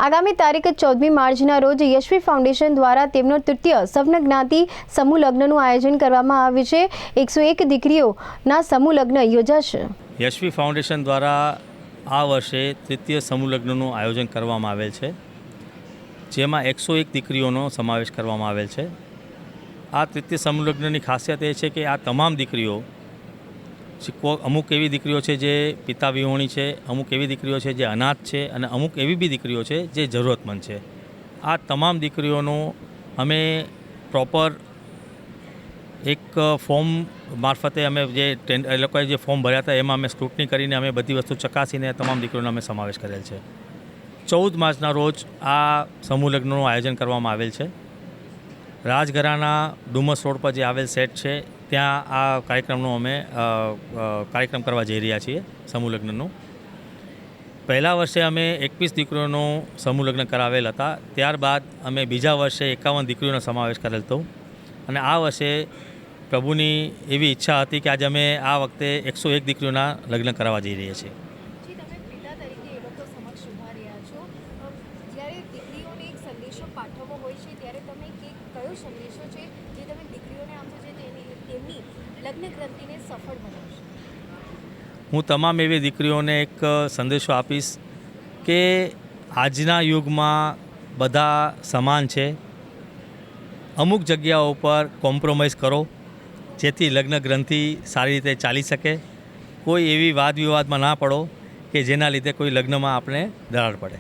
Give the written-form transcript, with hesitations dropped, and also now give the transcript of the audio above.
આગામી તારીખ 14મી માર્ચના રોજ યશવી ફાઉન્ડેશન દ્વારા તેમનો તૃતીય સવર્ણ જ્ઞાતિ સમૂહ લગ્નનું આયોજન કરવામાં આવ્યું છે। 101 દીકરીઓના સમૂહ લગ્ન યોજાશે। યશવી ફાઉન્ડેશન દ્વારા આ વર્ષે તૃતીય સમૂહ લગ્નનું આયોજન કરવામાં આવેલ છે, જેમાં 101 દીકરીઓનો સમાવેશ કરવામાં આવેલ છે। આ તૃતીય સમૂહ લગ્નની ખાસિયત એ છે કે આ તમામ દીકરીઓ અમુક એવી દીકરીઓ છે જે પિતા વિહોણી છે, અમુક એવી દીકરીઓ છે જે અનાથ છે અને અમુક એવી બી દીકરીઓ છે જે જરૂરતમંદ છે। આ તમામ દીકરીઓનું અમે પ્રોપર એક ફોર્મ મારફતે અમે જે એ લોકોએ જે ફોર્મ ભર્યા હતા એમાં અમે સ્ક્રુટની કરીને અમે બધી વસ્તુ ચકાસીને તમામ દીકરીઓનો અમે સમાવેશ કરેલ છે। 14 માર્ચના રોજ આ સમૂહ લગ્નનું આયોજન કરવામાં આવેલ છે। રાજઘરાના ડુમસ રોડ પર જે આવેલ સેટ છે ત્યાં આ કાર્યક્રમનો અમે કાર્યક્રમ કરવા જઈ રહ્યા છીએ સમૂહ લગ્નનું। પહેલા વર્ષે અમે 21 દીકરીઓનું સમૂહ લગ્ન કરાવેલ હતા, ત્યારબાદ અમે બીજા વર્ષે 51 દીકરીઓનો સમાવેશ કરેલ હતો અને આ વર્ષે પ્રભુની એવી ઈચ્છા હતી કે આજે અમે આ વખતે 101 દીકરીઓના લગ્ન કરાવવા જઈ રહ્યા છીએ। હું તમામ એવી દીકરીઓને એક સંદેશો આપીશ કે આજના યુગમાં બધા સમાન છે। અમુક જગ્યાઓ પર કોમ્પ્રોમાઇઝ કરો જેથી લગ્ન ગ્રંથિ સારી રીતે ચાલી શકે। કોઈ એવી વાદ વિવાદમાં ના પડો કે જેના લીધે કોઈ લગ્નમાં આપણે દરાર પડે।